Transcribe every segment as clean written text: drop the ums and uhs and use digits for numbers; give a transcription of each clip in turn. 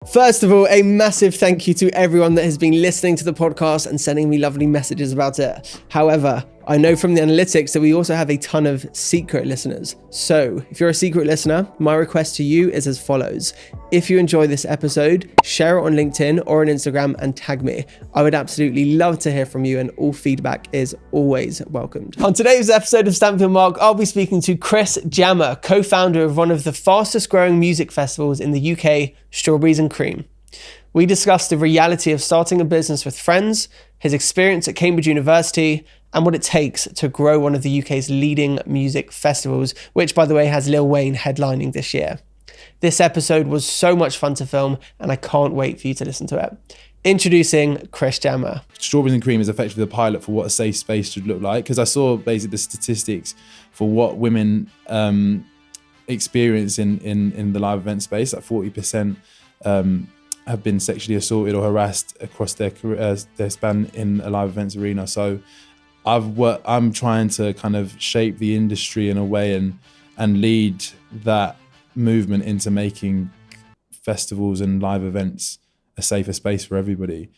First of all, a massive thank you to everyone that has been listening to the podcast and sending me lovely messages about it. However, I know from the analytics that we also have a ton of secret listeners. So if you're a secret listener, my request to you is as follows. If you enjoy this episode, share it on LinkedIn or on Instagram and tag me. I would absolutely love to hear from you, and all feedback is always welcomed. On today's episode of Stamp Your Mark, I'll be speaking to Chris Jammer, co-founder of one of the fastest growing music festivals in the UK, Strawberries and Creem. We discussed the reality of starting a business with friends, his experience at Cambridge University, and what it takes to grow one of the UK's leading music festivals, which, by the way, has Lil Wayne headlining this year. This episode was so much fun to film, and I can't wait for you to listen to it. Introducing Chris Jammer. Strawberries and Creem is effectively the pilot for what a safe space should look like, because I saw basically the statistics for what women experience in the live event space. Like 40% have been sexually assaulted or harassed across their career, their span in a live events arena. So I'm trying to kind of shape the industry in a way and lead that movement into making festivals and live events a safer space for everybody.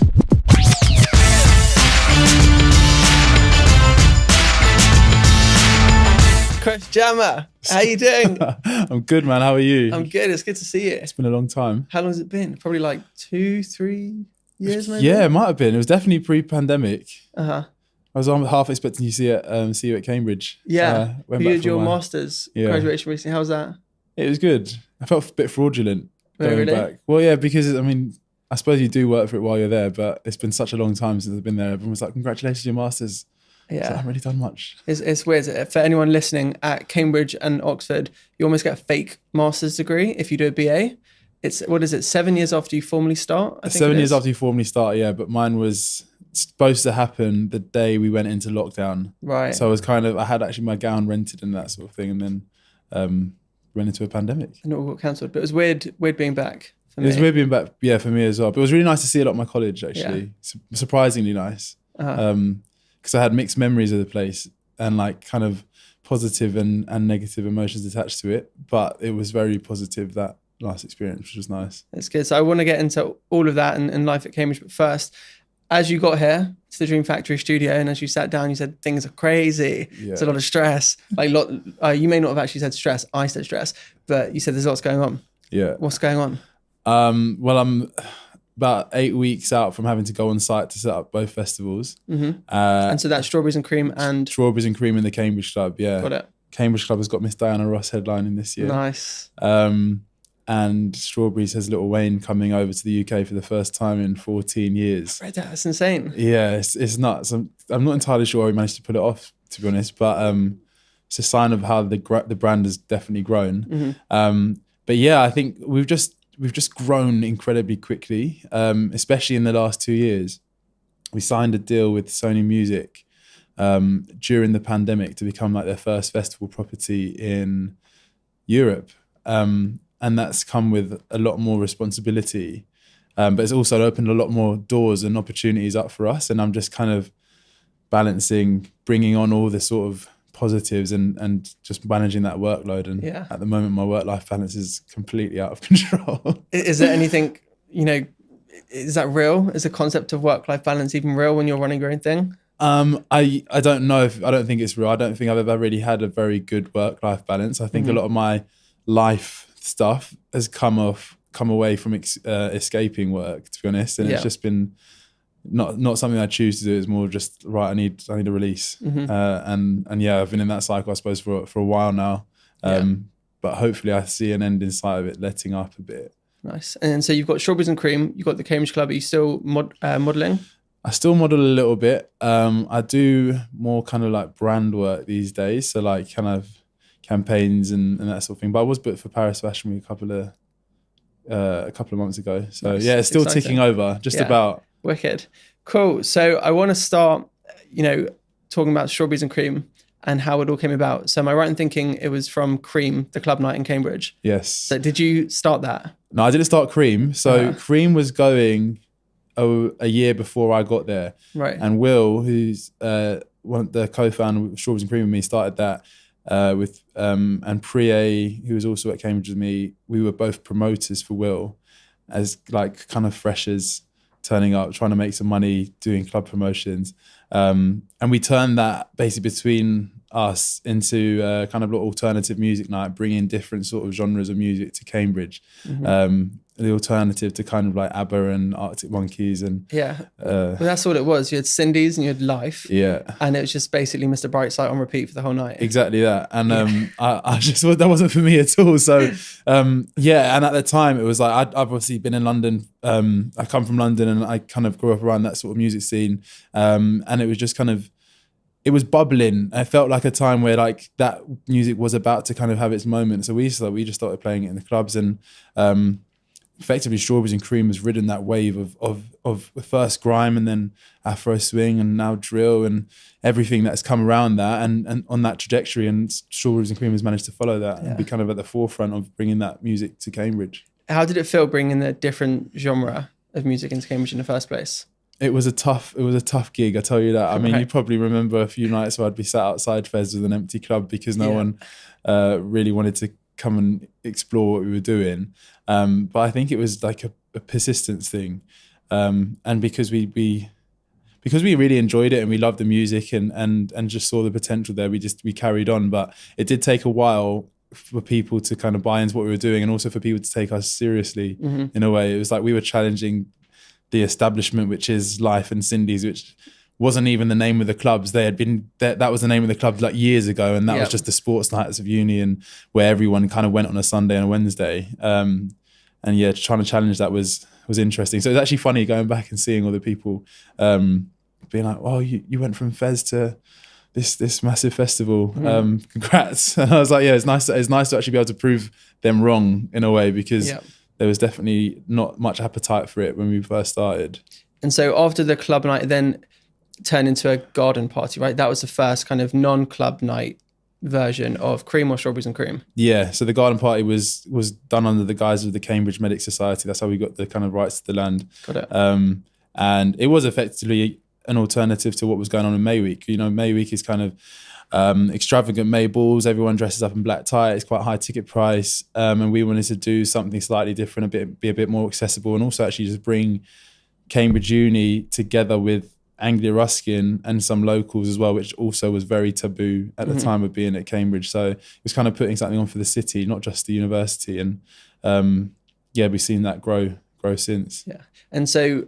Chris Jammer, how you doing? I'm good, man. How are you? I'm good. It's good to see you. It's been a long time. How long has it been? Probably like 2-3 years, maybe? Yeah, it might have been. It was definitely pre-pandemic. Uh-huh. I was half expecting you to see you at Cambridge. Yeah. You did your master's graduation recently. How was that? It was good. I felt a bit fraudulent going really? back. Well, yeah, because I suppose you do work for it while you're there, but it's been such a long time since I've been there. Everyone was like, congratulations on your master's. Yeah. So I haven't really done much. It's weird. For anyone listening, at Cambridge and Oxford, you almost get a fake master's degree if you do a BA. It's, 7 years after you formally start? I think 7 years after you formally start, yeah. But mine was supposed to happen the day we went into lockdown. Right. So I had actually my gown rented and that sort of thing, and then went into a pandemic. And it all got cancelled. But it was weird being back for me. It was weird being back, yeah, for me as well. But it was really nice to see a lot of my college, actually. Yeah. Surprisingly nice. Uh-huh. Because I had mixed memories of the place and like kind of positive and negative emotions attached to it. But it was very positive, that last experience, which was nice. That's good. So I want to get into all of that and life at Cambridge. But first, as you got here to the Dream Factory studio and as you sat down, you said things are crazy. Yeah. There's a lot of stress. You may not have actually said stress. I said stress. But you said there's lots going on. Yeah. What's going on? Well, I'm about 8 weeks out from having to go on site to set up both festivals. Mm-hmm. And so that's Strawberries and Creem and... Strawberries and Creem in the Cambridge Club, yeah. Got it. Cambridge Club has got Miss Diana Ross headlining this year. Nice. And Strawberries has Lil Wayne coming over to the UK for the first time in 14 years. I read that. That's insane. Yeah, it's nuts. I'm not entirely sure how we managed to pull it off, to be honest, but it's a sign of how the brand has definitely grown. Mm-hmm. But yeah, I think we've just grown incredibly quickly, especially in the last 2 years. We signed a deal with Sony Music during the pandemic to become like their first festival property in Europe. And that's come with a lot more responsibility. But it's also opened a lot more doors and opportunities up for us. And I'm just kind of balancing, bringing on all the sort of positives and just managing that workload. And at the moment, my work-life balance is completely out of control. Is there anything, is that real? Is the concept of work-life balance even real when you're running your own thing? I don't know I don't think it's real. I don't think I've ever really had a very good work-life balance. I think a lot of my life stuff has come away from escaping work, to be honest. And it's just been not something I choose to do. It's more just, right, I need a release. Mm-hmm. And yeah, I've been in that cycle, I suppose, for a while now. But hopefully I see an end in sight of it letting up a bit. Nice. And so you've got Strawberries and Creem, you've got the Cambridge Club. Are you still modelling? I still model a little bit. I do more kind of like brand work these days. So like kind of campaigns and that sort of thing. But I was booked for Paris Fashion Week a couple of months ago. So nice. Yeah, it's still ticking over, just about. Wicked. Cool. So I want to start, talking about Strawberries and Creem and how it all came about. So am I right in thinking it was from Creem, the club night in Cambridge? Yes. So did you start that? No, I didn't start Creem. So Creem was going a year before I got there. Right. And Will, who's the co-founder of Strawberries and Creem with me, started that with and Priye, who was also at Cambridge with me. We were both promoters for Will. as like kind of freshers turning up, trying to make some money, doing club promotions. And we turned that basically between us into kind of alternative music night, bringing different sort of genres of music to Cambridge. The alternative to kind of like ABBA and Arctic Monkeys and well, that's all it was. You had Cindy's and you had Life, and it was just basically Mr. Brightside on repeat for the whole night. Exactly that. And I just that wasn't for me at all. So and at the time it was like I've obviously been in London. I come from London and I kind of grew up around that sort of music scene, and it was just kind of, it was bubbling. I felt like a time where like that music was about to kind of have its moment. So we just started playing it in the clubs, and effectively Strawberries and Cream has ridden that wave of first grime and then Afro swing and now drill and everything that's come around that and on that trajectory. And Strawberries and Cream has managed to follow that and be kind of at the forefront of bringing that music to Cambridge. How did it feel bringing the different genre of music into Cambridge in the first place? It was a tough gig, I tell you that. I mean, you probably remember a few nights where I'd be sat outside Fez with an empty club because no one really wanted to come and explore what we were doing. But I think it was like a persistence thing. And because we really enjoyed it and we loved the music and just saw the potential there, we carried on. But it did take a while for people to kind of buy into what we were doing, and also for people to take us seriously in a way. It was like we were challenging the establishment, which is Life and Cindy's, which wasn't even the name of the clubs. They had been that was the name of the clubs like years ago, and that was just the sports nights of uni, and where everyone kind of went on a Sunday and a Wednesday. And trying to challenge that was interesting. So it's actually funny going back and seeing all the people being like, "Oh, you went from Fez to this massive festival. Congrats!" And I was like, "Yeah, it's nice to actually be able to prove them wrong in a way, because." There was definitely not much appetite for it when we first started. And so after the club night, then turned into a garden party, right? That was the first kind of non-club night version of Cream or Strawberries and Cream. Yeah, so the garden party was done under the guise of the Cambridge Medic Society. That's how we got the kind of rights to the land. Got it. And it was effectively an alternative to what was going on in May Week. You know, May Week is kind of extravagant May balls, everyone dresses up in black tie, it's quite high ticket price, and we wanted to do something slightly different, be a bit more accessible, and also actually just bring Cambridge Uni together with Anglia Ruskin and some locals as well, which also was very taboo at the time of being at Cambridge. So it was kind of putting something on for the city, not just the university. And we've seen that grow since. Yeah. And so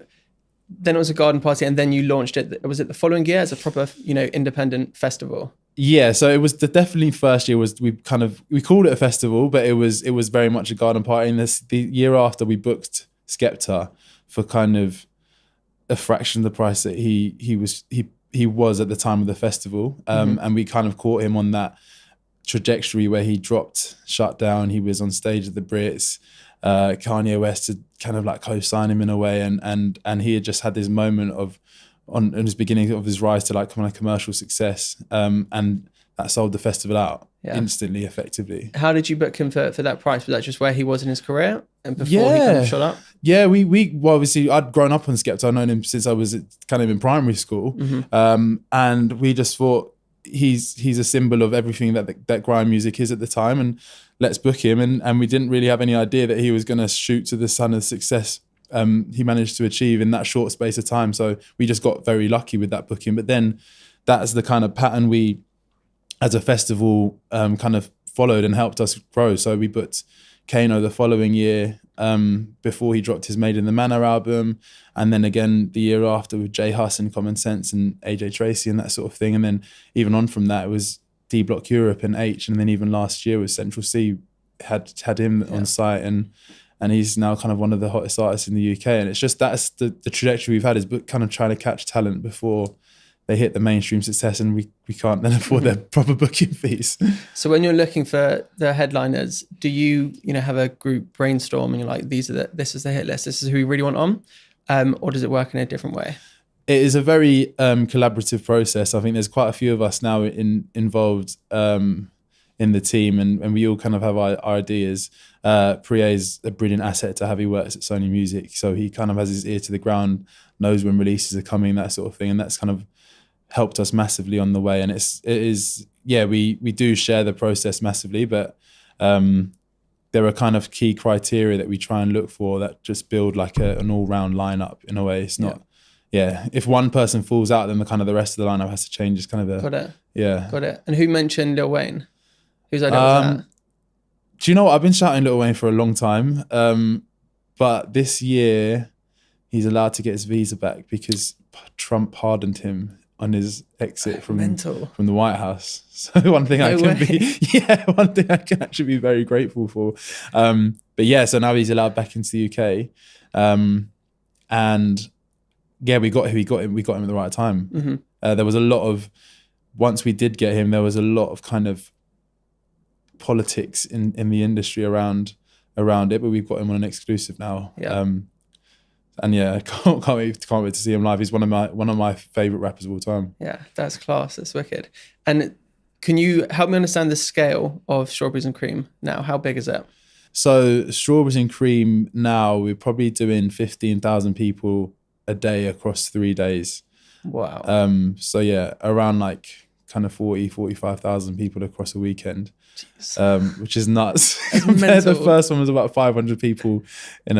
then it was a garden party, and then you launched it. Was it the following year as a proper, independent festival? Yeah, so it was definitely first year was we called it a festival, but it was very much a garden party. And the year after, we booked Skepta for kind of a fraction of the price that he was at the time of the festival, and we kind of caught him on that trajectory where he dropped Shut Down. He was on stage at the Brits. Kanye West had kind of like co-signed him in a way, and he had just had this moment on his beginning of his rise to like kind of commercial success, and that sold the festival out instantly, effectively. How did you book him for that price? Was that just where he was in his career and before he kind of shot up? Yeah, we obviously I'd grown up on Skepta. I'd known him since I was kind of in primary school, and we just thought he's a symbol of everything that grime music is at the time, and let's book him. And we didn't really have any idea that he was going to shoot to the sun of success he managed to achieve in that short space of time. So we just got very lucky with that booking. But then that's the kind of pattern we, as a festival, kind of followed and helped us grow. So we booked Kano the following year, before he dropped his Made in the Manor album, and then again the year after with J Hus and Common Sense and AJ Tracy and that sort of thing. And then even on from that, it was D Block Europe and H, and then even last year was Central C had him on site, and he's now kind of one of the hottest artists in the UK. And it's just that's the trajectory we've had, is kind of trying to catch talent before they hit the mainstream success, and we can't then afford their proper booking fees. So when you're looking for the headliners, do you have a group brainstorm and you're like, this is the hit list, this is who we really want on, or does it work in a different way? It is a very collaborative process. I think there's quite a few of us now involved in the team, and we all kind of have our ideas. Priya is a brilliant asset to have. He works at Sony Music, so he kind of has his ear to the ground, knows when releases are coming, that sort of thing, and that's kind of helped us massively on the way. And we do share the process massively, but there are kind of key criteria that we try and look for that just build like an all-round lineup in a way. It's not, if one person falls out, then the rest of the lineup has to change. It's kind of Got it. Yeah. Got it. And who mentioned Lil Wayne? Whose idea was that? Do you know what? I've been shouting Lil Wayne for a long time. But this year, he's allowed to get his visa back because Trump pardoned him on his exit from the White House. So one thing I can actually be very grateful for. But yeah, so now he's allowed back into the UK. And yeah, we got him at the right time. Mm-hmm. There was a lot of, once we did get him, there was a lot of kind of politics in the industry around it, but we've got him on an exclusive now. And yeah, I can't wait to see him live. He's one of my favorite rappers of all time. Yeah, that's class. That's wicked. And can you help me understand the scale of Strawberries and Cream now? How big is it? So Strawberries and Cream now, we're probably doing 15,000 people a day across 3 days. Wow. So yeah, around like kind of 45,000 people across a weekend. Which is nuts. The first one was about 500 people in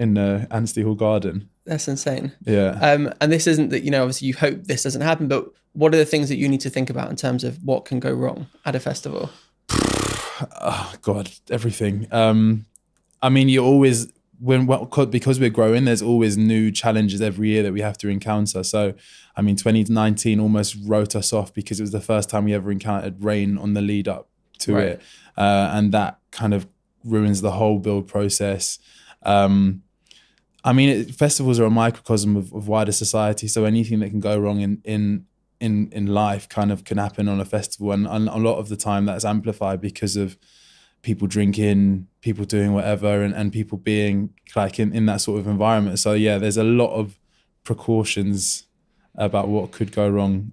Anstey Hall Garden. That's insane. Yeah. And this isn't that, obviously you hope this doesn't happen, but what are the things that you need to think about in terms of what can go wrong at a festival? Oh God, everything. I mean, you always, because we're growing, there's always new challenges every year that we have to encounter. So, I mean, 2019 almost wrote us off because it was the first time we ever encountered rain on the lead up to it. And that kind of ruins the whole build process. I mean, festivals are a microcosm of wider society. So anything that can go wrong in life kind of can happen on a festival. And a lot of the time that's amplified because of people drinking, people doing whatever, and people being like in that sort of environment. So yeah, there's a lot of precautions about what could go wrong,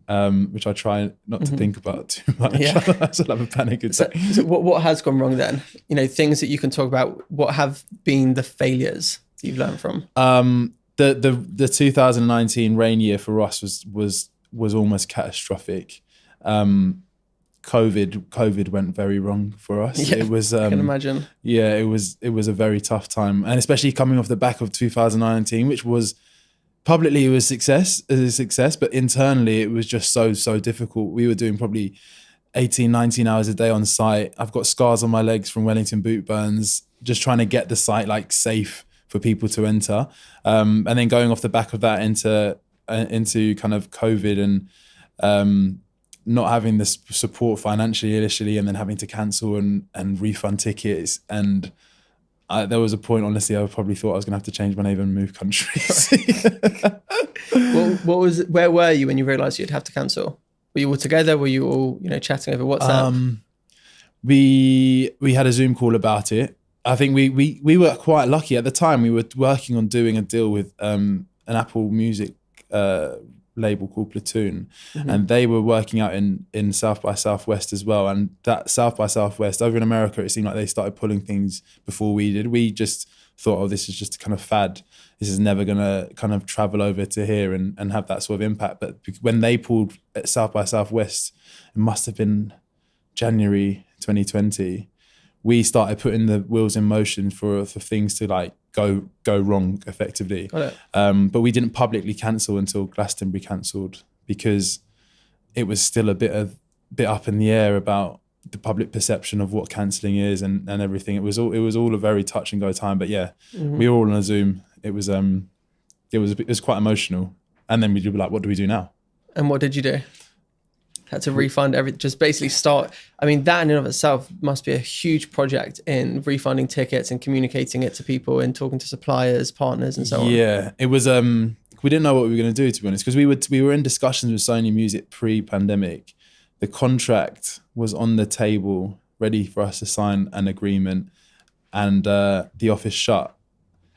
which I try not to think about too much. Yeah. I still have a panic attack. So what has gone wrong then? Things that you can talk about. What have been the failures that you've learned from? The 2019 rain year for us was almost catastrophic. COVID went very wrong for us. Yeah, it was I can imagine. Yeah, it was a very tough time, and especially coming off the back of 2019, which was publicly it was a success, but internally it was just so difficult. We were doing probably 18, 19 hours a day on site. I've got scars on my legs from Wellington boot burns, just trying to get the site like safe for people to enter. And then going off the back of that into kind of COVID and not having this support financially initially, and then having to cancel and refund tickets. And there was a point, honestly, I probably thought I was going to have to change my name and move countries. Where were you when you realised you'd have to cancel? Were you all together? Were you all, chatting over WhatsApp? We had a Zoom call about it. I think we were quite lucky at the time. We were working on doing a deal with an Apple Music label called Platoon, and they were working out in South by Southwest as well. And that South by Southwest over in America, it seemed like they started pulling things before we did. We just thought, oh, this is just a kind of fad. This is never going to kind of travel over to here and have that sort of impact. But when they pulled at South by Southwest, it must have been January 2020, we started putting the wheels in motion for things to like go wrong effectively. Got it. But we didn't publicly cancel until Glastonbury cancelled, because it was still a bit up in the air about the public perception of what cancelling is and everything. It was all a very touch and go time. But yeah, we were all on a Zoom. It was quite emotional. And then we'd be like, what do we do now? And what did you do? Had to refund everything, just basically start. I mean, that in and of itself must be a huge project in refunding tickets and communicating it to people and talking to suppliers, partners, and so on. Yeah, it was. We didn't know what we were going to do, to be honest, because we were in discussions with Sony Music pre-pandemic. The contract was on the table, ready for us to sign an agreement, and the office shut,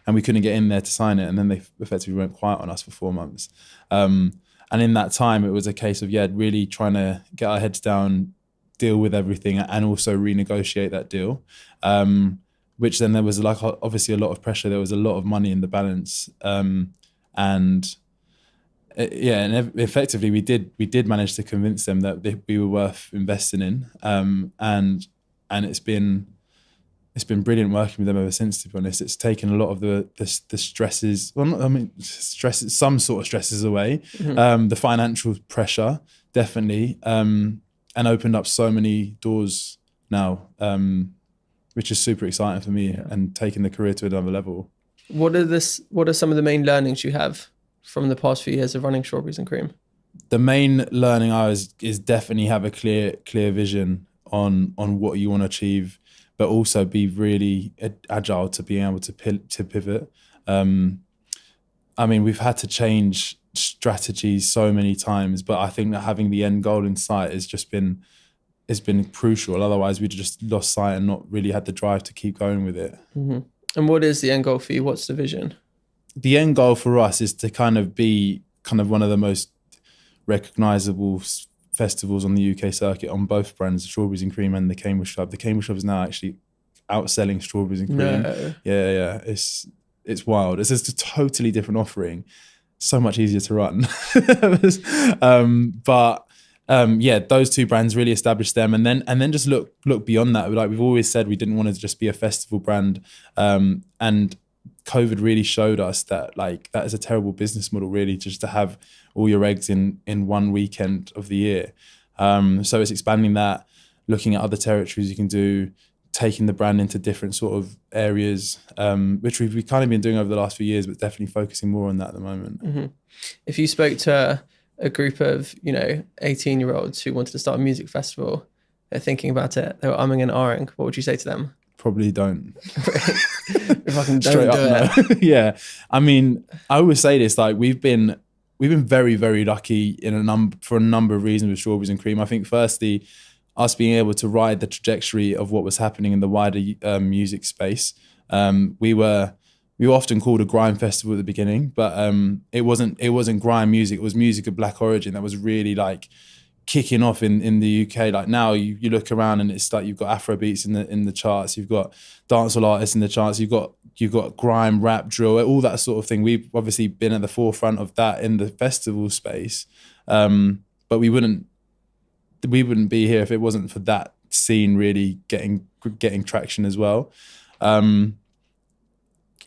and we couldn't get in there to sign it. And then they effectively went quiet on us for 4 months. And in that time, it was a case of, really trying to get our heads down, deal with everything, and also renegotiate that deal, which then there was like obviously a lot of pressure. There was a lot of money in the balance. And effectively we did manage to convince them that we were worth investing in. And it's been it's been brilliant working with them ever since, to be honest. It's taken a lot of the stresses, well, not, I mean, stresses, some sort of stresses away. The financial pressure, definitely, and opened up so many doors now, which is super exciting for me and taking the career to another level. What are some of the main learnings you have from the past few years of running Strawberries and Cream? The main learning is definitely have a clear vision on what you want to achieve, but also be really agile to being able to pivot. I mean, we've had to change strategies so many times, but I think that having the end goal in sight has been crucial. Otherwise, we'd just lost sight and not really had the drive to keep going with it. Mm-hmm. And what is the end goal for you? What's the vision? The end goal for us is to kind of be one of the most recognizable festivals on the UK circuit on both brands, Strawberries and Cream and the Cambridge Club. The Cambridge Club is now actually outselling Strawberries and Cream. No. Yeah. It's wild. It's just a totally different offering. So much easier to run. Those two brands really established them, and then just look beyond that. Like we've always said, we didn't want to just be a festival brand, and COVID really showed us that that is a terrible business model, really, just to have all your eggs in one weekend of the year. So it's expanding that, looking at other territories you can do, taking the brand into different sort of areas, which we've kind of been doing over the last few years, but definitely focusing more on that at the moment. Mm-hmm. If you spoke to a group of 18-year-olds who wanted to start a music festival, they're thinking about it, they were umming and ahhing, what would you say to them? Probably don't. If I can don't do it. No. Yeah. I mean, I always say this, we've been very, very lucky for a number of reasons with Strawberries and Cream. I think firstly, us being able to ride the trajectory of what was happening in the wider music space. We were often called a grime festival at the beginning, but it wasn't grime music. It was music of Black origin that was really kicking off in the UK. Now you look around and it's you've got Afro beats in the charts, you've got dancehall artists in the charts, you've got grime, rap, drill, all that sort of thing. We've obviously been at the forefront of that in the festival space, but we wouldn't be here if it wasn't for that scene really getting traction as well.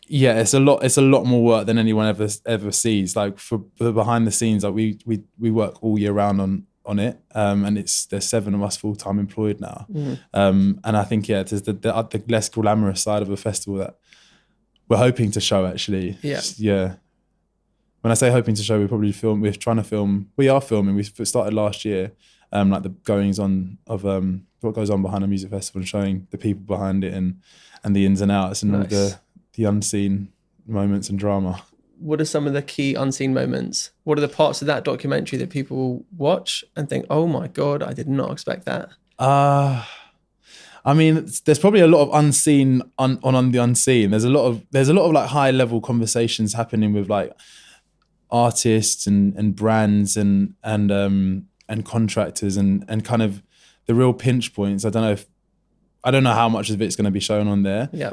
It's a lot more work than anyone ever sees. For the behind the scenes, we work all year round on it, and there's 7 of us full-time employed now. And I think it is the less glamorous side of a festival that we're hoping to show, actually. Yeah. When I say hoping to show, we're trying to film. We are filming. We started last year, the goings on of what goes on behind a music festival and showing the people behind it and the ins and outs and nice. all the unseen moments and drama. What are some of the key unseen moments? What are the parts of that documentary that people watch and think, oh my God, I did not expect that? I mean, there's probably a lot of unseen on the unseen. There's a lot of high level conversations happening with artists and brands and contractors and kind of the real pinch points. I don't know how much of it's going to be shown on there. Yeah.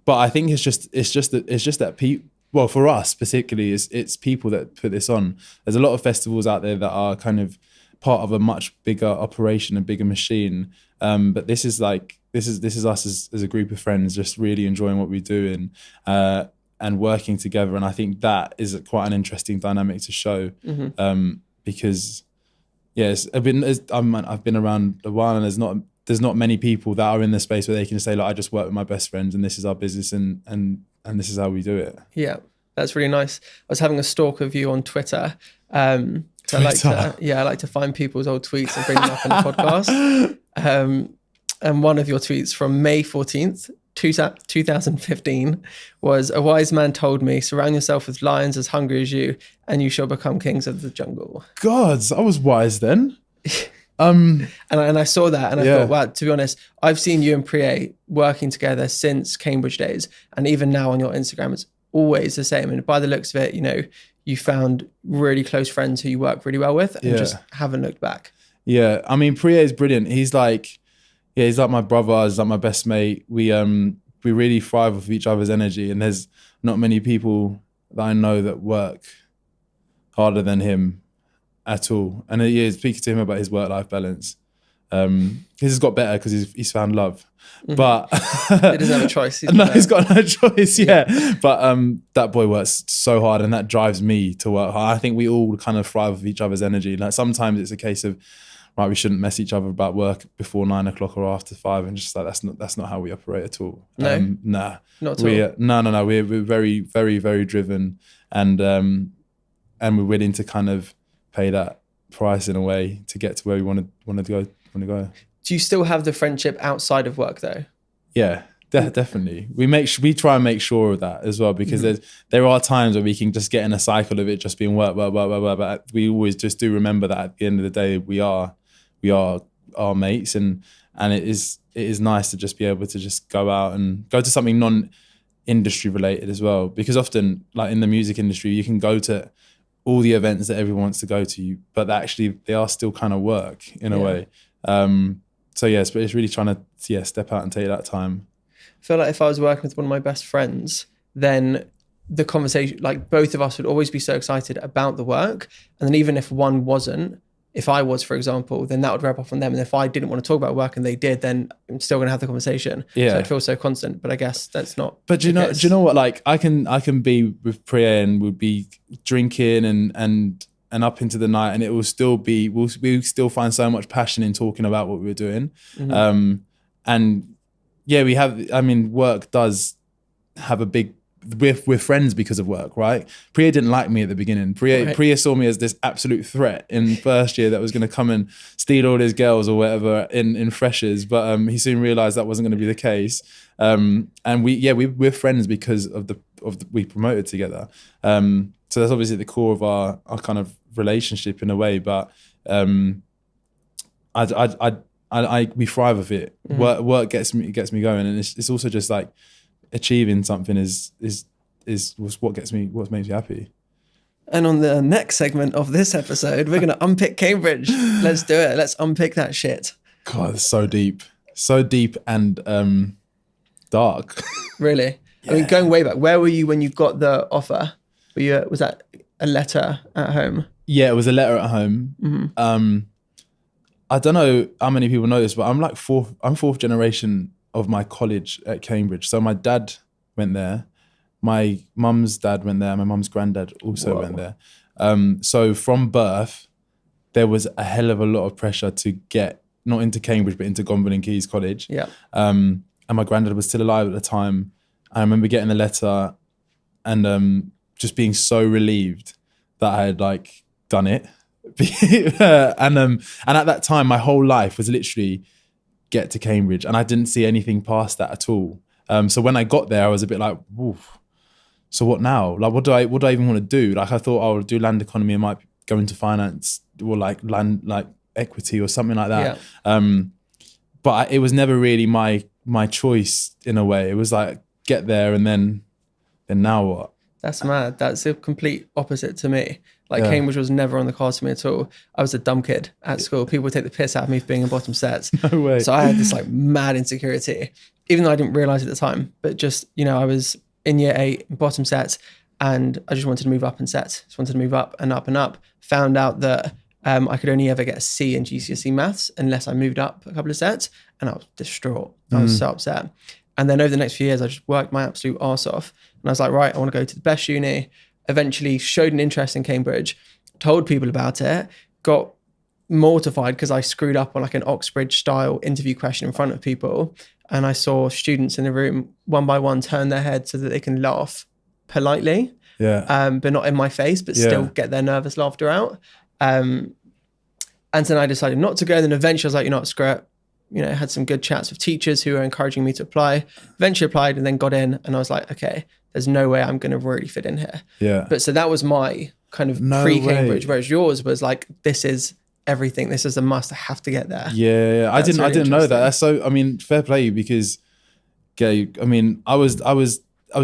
But I think it's just that people. Well, for us particularly, it's people that put this on. There's a lot of festivals out there that are kind of part of a much bigger operation, a bigger machine. But this is us as a group of friends just really enjoying what we do and working together. And I think that is quite an interesting dynamic to show, because I've been around a while, and there's not many people that are in the space where they can say, I just work with my best friends and this is our business and this is how we do it. Yeah, that's really nice. I was having a stalk of you on Twitter. I like to find people's old tweets and bring them up in the podcast. And one of your tweets from May 14th, 2015 was, "A wise man told me, surround yourself with lions as hungry as you, and you shall become kings of the jungle." God, I was wise then. And I saw that and I thought, wow, to be honest, I've seen you and Priye working together since Cambridge days. And even now on your Instagram, it's always the same. And by the looks of it, you found really close friends who you work really well with and just haven't looked back. Yeah. I mean, Priye is brilliant. He's like my brother. He's like my best mate. We really thrive off each other's energy. And there's not many people that I know that work harder than him at all. And speaking to him about his work-life balance, His has got better because he's found love. But he doesn't have a choice. He's got no choice. Yeah. But that boy works so hard, and that drives me to work hard. I think we all kind of thrive with each other's energy. Like sometimes it's a case of, right, we shouldn't mess each other about work before 9 o'clock or after 5, and just like that's not how we operate at all. No, nah, not at all. No. We're very, very, very driven, and we're willing to kind of pay that price in a way to get to where we want to go. Do you still have the friendship outside of work though? Yeah, definitely. We try and make sure of that as well, because there are times where we can just get in a cycle of it just being work, but we always just do remember that at the end of the day we are our mates, and it is nice to just be able to just go out and go to something non-industry related as well, because often, like in the music industry, you can go to all the events that everyone wants to go to, but actually they are still kind of work in a way. So yes, but it's really trying to step out and take that time. I feel like if I was working with one of my best friends, then the conversation, like both of us would always be so excited about the work. And then even if one wasn't, if I was, for example, then that would rub off on them. And if I didn't want to talk about work and they did, then I'm still going to have the conversation. Yeah. So it feels so constant, but I guess that's not. But do you know what? Like I can be with Priya and we'll be drinking and up into the night, and it will still be, we'll still find so much passion in talking about what we're doing. And yeah, we have, I mean, work does have a big, we're friends because of work, right? Priya didn't like me at the beginning. Priya saw me as this absolute threat in first year that was going to come and steal all his girls or whatever in freshers. But he soon realized that wasn't going to be the case. And we're friends because of the we promoted together. So that's obviously the core of our kind of relationship in a way. But we thrive with it. Work gets me going, and it's also just like achieving something is what makes me happy. And on the next segment of this episode, we're going to unpick Cambridge. Let's do it. Let's unpick that shit. God, it's so deep and dark. Really? Yeah. I mean, going way back, where were you when you got the offer? Was that a letter at home? Yeah, it was a letter at home. I don't know how many people know this, but I'm fourth generation of my college at Cambridge. So my dad went there, my mum's dad went there, my mum's granddad also went there. So from birth, there was a hell of a lot of pressure to get not into Cambridge, but into Gonville and Keys College. Yeah. And my granddad was still alive at the time. I remember getting the letter and just being so relieved that I had like done it. and at that time, my whole life was literally get to Cambridge, and I didn't see anything past that at all. So when I got there, I was a bit like, woof. So what now? Like, what do I even want to do? Like, I thought I would do land economy and might go into finance or like land, like equity or something like that. Yeah. But it was never really my choice in a way. It was like, get there and then now what? That's mad. That's the complete opposite to me. Like Cambridge was never on the cards for me at all. I was a dumb kid at school. People would take the piss out of me for being in bottom sets. No way. So I had this like mad insecurity, even though I didn't realize at the time. But just, I was in year 8, bottom sets, and I just wanted to move up in sets. Just wanted to move up and up and up. Found out that I could only ever get a C in GCSE maths unless I moved up a couple of sets, and I was distraught. I was so upset. And then over the next few years, I just worked my absolute arse off. And I was like, right, I want to go to the best uni. Eventually showed an interest in Cambridge, told people about it, got mortified because I screwed up on like an Oxbridge style interview question in front of people. And I saw students in the room one by one turn their head so that they can laugh politely, but not in my face, but still get their nervous laughter out. And then I decided not to go. Then eventually I was like, what, screw it. Had some good chats with teachers who were encouraging me to apply. Eventually applied and then got in, and I was like, okay, there's no way I'm going to really fit in here. Yeah. But so that was my kind of pre-Cambridge, whereas yours was like, this is everything. This is a must. I have to get there. Yeah. I didn't know that. That's so, I mean, fair play, because I mean, I was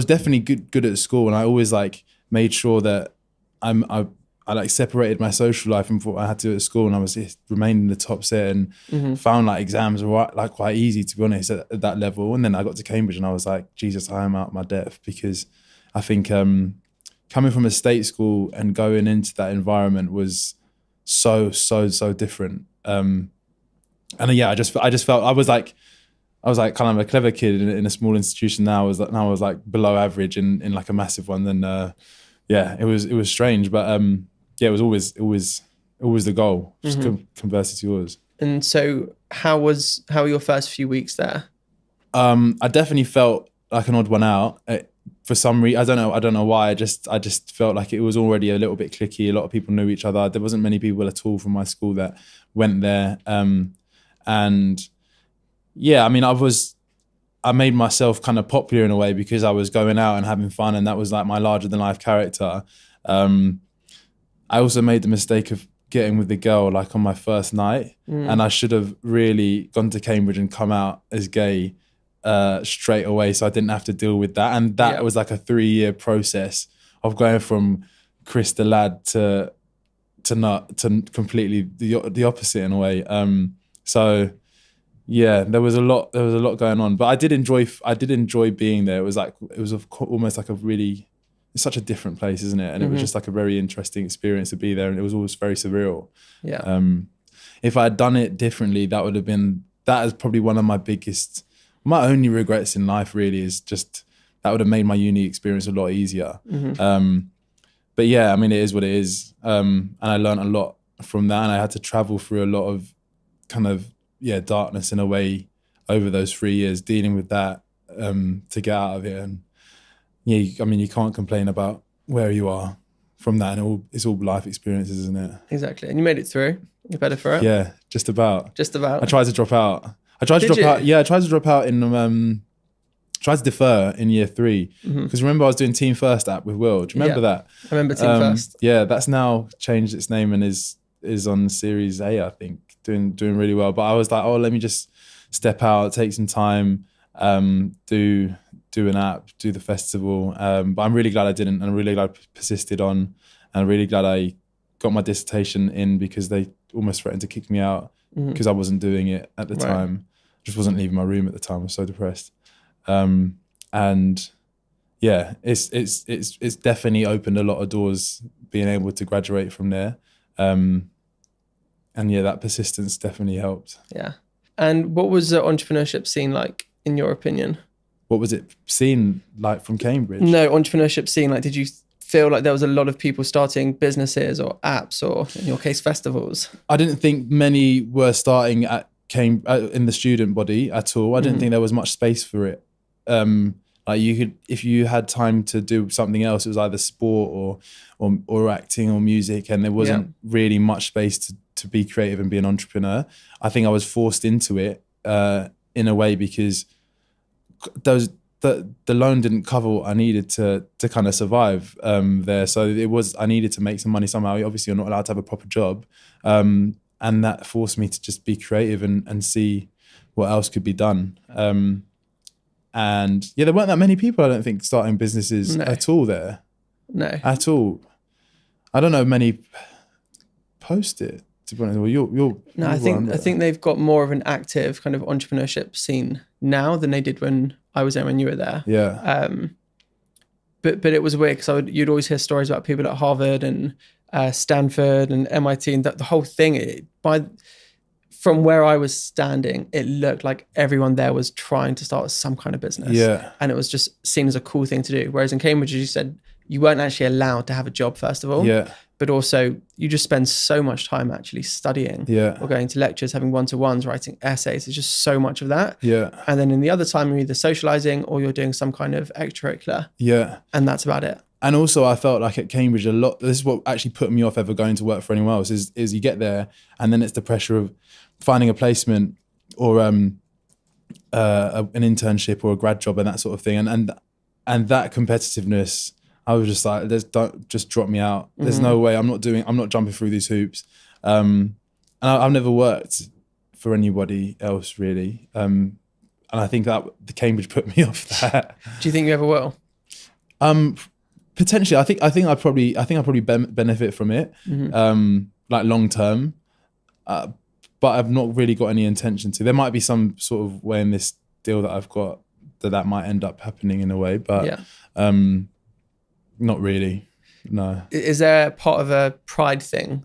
definitely good at school, and I always like made sure that I like separated my social life from what I had to at school, and I was remained in the top set and found like exams were like quite easy, to be honest, at that level. And then I got to Cambridge and I was like, Jesus, I am out my depth, because I think coming from a state school and going into that environment was so different. yeah, I just felt I was like kind of a clever kid in a small institution. Now I was like below average in like a massive one. Then yeah, it was strange, but yeah, it was always the goal. Just convert it to yours. And so how were your first few weeks there? I definitely felt like an odd one out. For some reason, I don't know why. I just felt like it was already a little bit cliquey. A lot of people knew each other. There wasn't many people at all from my school that went there. And yeah, I mean, I made myself kind of popular in a way because I was going out and having fun, and that was like my larger than life character. I also made the mistake of getting with the girl like on my first night, and I should have really gone to Cambridge and come out as gay straight away, so I didn't have to deal with that. And that was like a 3-year process of going from Chris the lad to completely the opposite in a way. So yeah, there was a lot going on, but I did enjoy being there. It was almost like it's such a different place, isn't it? And it was just like a very interesting experience to be there, and it was always very surreal. Yeah. If I had done it differently, that is probably one of my only regrets in life really, is just that would have made my uni experience a lot easier. But yeah, I mean, it is what it is. And I learned a lot from that, and I had to travel through a lot of kind of, darkness in a way over those 3 years, dealing with that to get out of it. And I mean, you can't complain about where you are from that, and it's all life experiences, isn't it? Exactly. And you made it through. You're better for it. Yeah, just about. I tried to drop out. I tried to drop out in tried to defer in year 3 because remember I was doing Team First app with Will. Do you remember that? I remember Team First. Yeah, that's now changed its name and is on Series A, I think, doing really well. But I was like, let me just step out, take some time, do an app, do the festival. But I'm really glad I didn't, and I'm really glad I persisted on, and I'm really glad I got my dissertation in, because they almost threatened to kick me out because I wasn't doing it at the time. Just wasn't leaving my room at the time. I was so depressed. And yeah, it's definitely opened a lot of doors being able to graduate from there. And yeah, that persistence definitely helped. Yeah. And what was the entrepreneurship scene like, in your opinion? What was it seen like from Cambridge? No, entrepreneurship scene. Like, did you feel like there was a lot of people starting businesses or apps, or in your case, festivals? I didn't think many were starting at in the student body at all. I didn't think there was much space for it. Like you could, if you had time to do something else, it was either sport or acting or music, and there wasn't really much space to be creative and be an entrepreneur. I think I was forced into it in a way, because the loan didn't cover what I needed to kind of survive there. So I needed to make some money somehow. Obviously, you're not allowed to have a proper job, and that forced me to just be creative and see what else could be done. And yeah, there weren't that many people, I don't think, starting businesses at all there. No. At all. I don't know many post it, to be honest. Well, you're I think they've got more of an active kind of entrepreneurship scene now than they did when I was there, when you were there. Yeah. But it was weird, because you'd always hear stories about people at Harvard and Stanford and MIT, and the whole thing. From where I was standing, it looked like everyone there was trying to start some kind of business. Yeah. And it was just seen as a cool thing to do. Whereas in Cambridge, as you said, you weren't actually allowed to have a job, first of all. Yeah. But also, you just spend so much time actually studying, or going to lectures, having one-to-ones, writing essays. There's just so much of that. Yeah. And then in the other time, you're either socializing or you're doing some kind of extracurricular. Yeah. And that's about it. And also, I felt like at Cambridge a lot, this is what actually put me off ever going to work for anyone else, is you get there and then it's the pressure of finding a placement or an internship or a grad job and that sort of thing. And that competitiveness, I was just like, don't just drop me out. There's no way. I'm not jumping through these hoops. And I've never worked for anybody else really. And I think that the Cambridge put me off that. Do you think you ever will? Potentially. I think I probably benefit from it, like long term. But I've not really got any intention to. There might be some sort of way in this deal that I've got that might end up happening in a way, but not really. No. Is there part of a pride thing?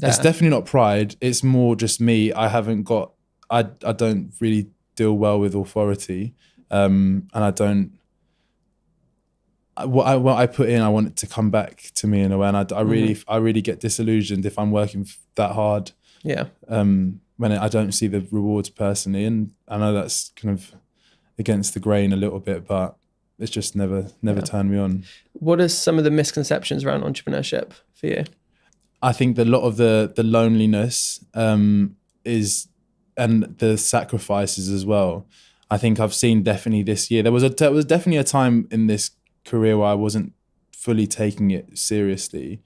It's definitely not pride. It's more just me. I haven't got I don't really deal well with authority, and I don't. What I put in, I want it to come back to me in a way, and I really get disillusioned if I'm working that hard. Yeah. When I don't see the rewards personally, and I know that's kind of against the grain a little bit, but it's just never turned me on. What are some of the misconceptions around entrepreneurship for you? I think a lot of the loneliness is, and the sacrifices as well. I think I've seen definitely this year. There was definitely a time in this career where I wasn't fully taking it seriously.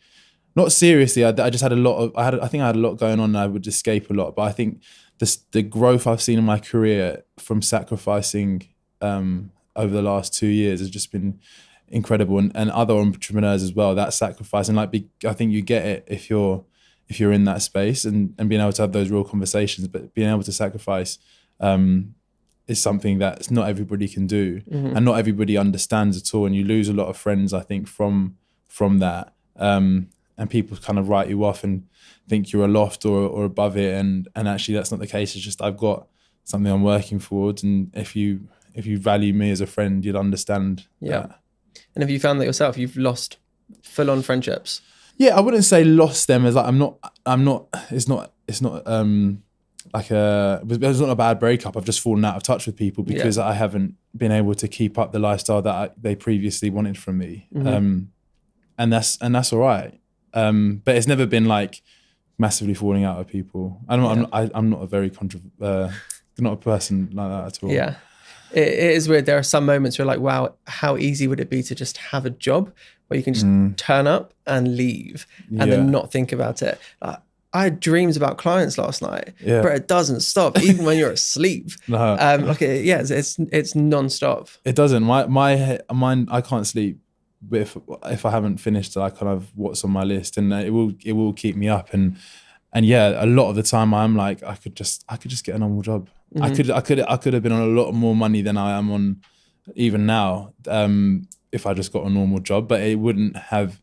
Not seriously. I just had a lot of. I think I had a lot going on. And I would escape a lot. But I think the growth I've seen in my career from sacrificing over the last 2 years has just been incredible, and other entrepreneurs as well. That sacrifice, and I think you get it if you're in that space, and being able to have those real conversations. But being able to sacrifice is something that not everybody can do, and not everybody understands at all. And you lose a lot of friends, I think, from that. And people kind of write you off and think you're aloft or above it, and actually that's not the case. It's just I've got something I'm working towards, and if you value me as a friend, you'll understand. That. And have you found that yourself? You've lost full-on friendships? Yeah, I wouldn't say lost them as like I'm not. It's not like it's not a bad breakup. I've just fallen out of touch with people because I haven't been able to keep up the lifestyle that they previously wanted from me. And that's all right. But it's never been like massively falling out with people. I'm not a very not a person like that at all. Yeah. It is weird. There are some moments where like, wow, how easy would it be to just have a job where you can just turn up and leave and then not think about it. I had dreams about clients last night, but it doesn't stop even when you're asleep. No. It's non-stop. It doesn't. My mind, I can't sleep if I haven't finished like kind of what's on my list, and it will keep me up. And yeah, a lot of the time I'm like, I could just get a normal job. I could have been on a lot more money than I am on even now if I just got a normal job, but it wouldn't have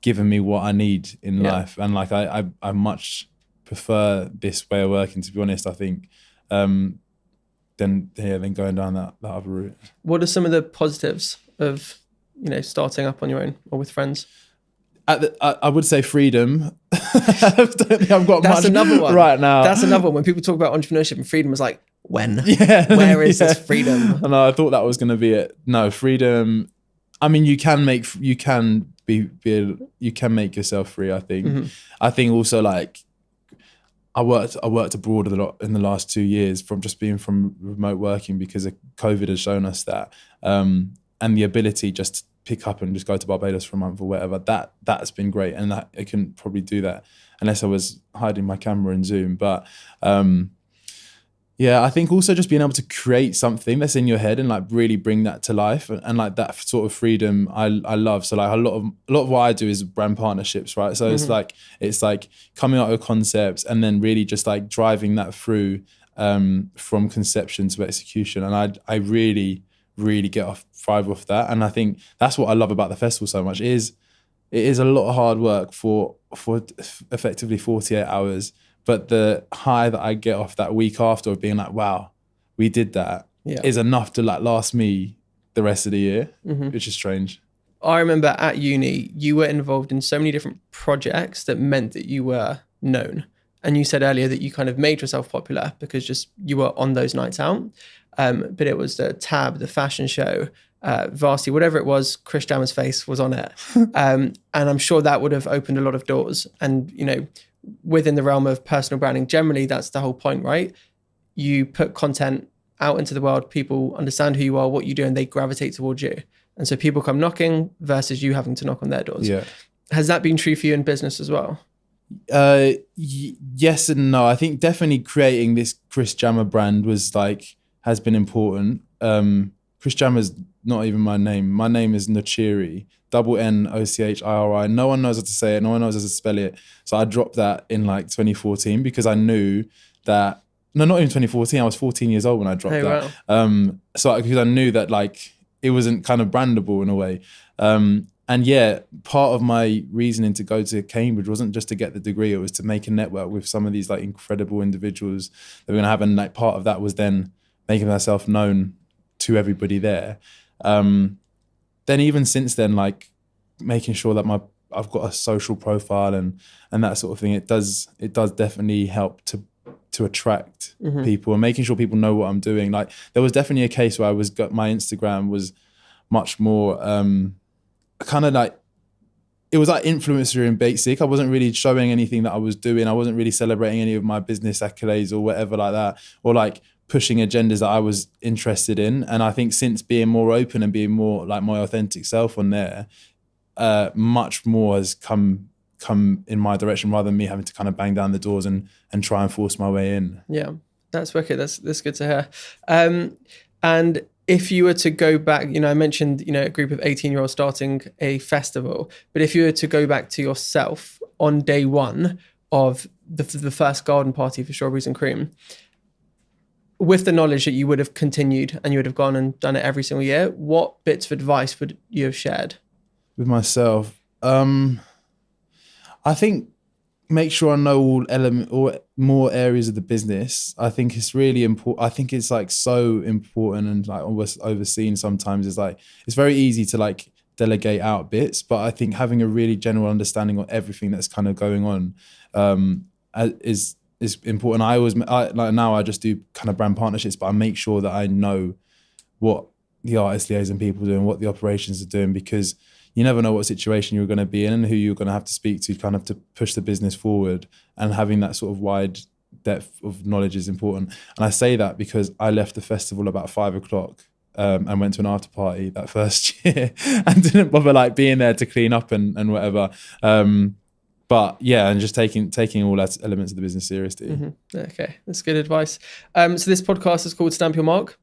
given me what I need in life. And like I much prefer this way of working, to be honest, I think, than going down that other route. What are some of the positives of starting up on your own or with friends? I would say freedom. I don't think I've got That's much another one. right now. That's another one. When people talk about entrepreneurship and freedom, it's like, when? Where is this freedom? And I thought that was going to be it. No, freedom. I mean, you can make yourself free, I think. I think also like I worked abroad a lot in the last 2 years from remote working because COVID has shown us that. And the ability just to pick up and just go to Barbados for a month or whatever, that's been great. And that I couldn't probably do that unless I was hiding my camera in Zoom. But I think also just being able to create something that's in your head and like really bring that to life, and like that sort of freedom I love. So like a lot of what I do is brand partnerships, right? So it's like coming up with concepts and then really just like driving that through from conception to execution. And I really thrive off that. And I think that's what I love about the festival so much. It is a lot of hard work for effectively 48 hours. But the high that I get off that week after of being like, wow, we did that, is enough to like last me the rest of the year, which is strange. I remember at uni, you were involved in so many different projects that meant that you were known. And you said earlier that you kind of made yourself popular because just you were on those nights out. But it was the Tab, the fashion show, Varsity, whatever it was, Chris Jammer's face was on it. And I'm sure that would have opened a lot of doors. And, within the realm of personal branding, generally, that's the whole point, right? You put content out into the world, people understand who you are, what you do, and they gravitate towards you. And so people come knocking versus you having to knock on their doors. Yeah. Has that been true for you in business as well? Yes and no. I think definitely creating this Chris Jammer brand has been important. Chris Jammer's not even my name. My name is Nochiri, Nochiri. No one knows how to say it. No one knows how to spell it. So I dropped that in 2014 because I knew that, no, not even 2014. I was 14 years old when I dropped that. Wow. So because I knew that it wasn't kind of brandable in a way. yeah, part of my reasoning to go to Cambridge wasn't just to get the degree, it was to make a network with some of these like incredible individuals that we're gonna have. And like part of that was then making myself known to everybody there. Then even since then, like making sure that I've got a social profile and that sort of thing, it does definitely help to attract people, and making sure people know what I'm doing. Like there was definitely a case where my Instagram was much more kind of like, it was like influencer in basic. I wasn't really showing anything that I was doing. I wasn't really celebrating any of my business accolades or whatever like that, or like pushing agendas that I was interested in. And I think since being more open and being more like my authentic self on there, much more has come in my direction, rather than me having to kind of bang down the doors and try and force my way in. Yeah, that's wicked. That's good to hear. And if you were to go back, I mentioned, a group of 18-year-olds starting a festival, but if you were to go back to yourself on day one of the first garden party for Strawberries and Creem, with the knowledge that you would have continued and you would have gone and done it every single year, what bits of advice would you have shared? With myself, I think make sure I know all more areas of the business. I think it's really important. I think it's like so important, and like almost overseen sometimes. Is like, it's very easy to like delegate out bits, but I think having a really general understanding of everything that's kind of going on is important. Now I just do kind of brand partnerships, but I make sure that I know what the artist liaison people are doing, what the operations are doing, because you never know what situation you're going to be in and who you're going to have to speak to kind of to push the business forward. And having that sort of wide depth of knowledge is important. And I say that because I left the festival about 5:00 and went to an after party that first year and didn't bother like being there to clean up and whatever. But yeah, and just taking all that elements of the business seriously. Mm-hmm. Okay, that's good advice. So this podcast is called Stamp Your Mark.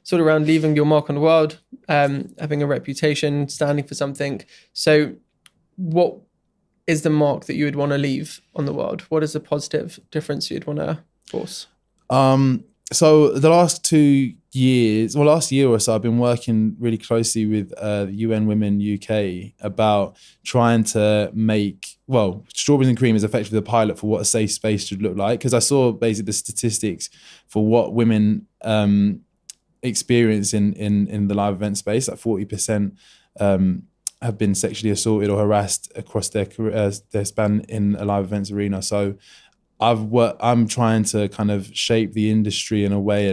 Sort of around leaving your mark on the world, having a reputation, standing for something. So what is the mark that you would want to leave on the world? What is the positive difference you'd want to force? So the last 2 years, well, last year or so, I've been working really closely with the UN Women UK about trying to make, well, Strawberries and Creem is effectively the pilot for what a safe space should look like. Because I saw basically the statistics for what women experience in the live event space, like 40% have been sexually assaulted or harassed across their career, their span in a live events arena. So I'm trying to kind of shape the industry in a way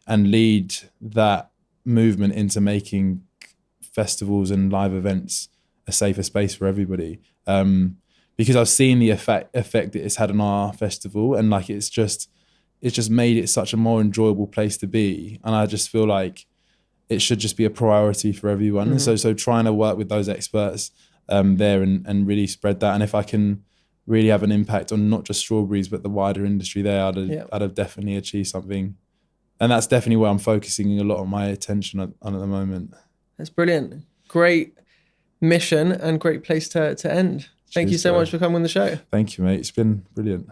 and lead that movement into making festivals and live events a safer space for everybody. Because I've seen the effect that it's had on our festival, and like it's just made it such a more enjoyable place to be. And I just feel like it should just be a priority for everyone. Mm-hmm. So trying to work with those experts there and really spread that. And if I can really have an impact on not just Strawberries, but the wider industry there, I'd have definitely achieved something. And that's definitely where I'm focusing a lot of my attention on at the moment. That's brilliant. Great mission and great place to end. Thank you so much for coming on the show. Thank you, mate. It's been brilliant.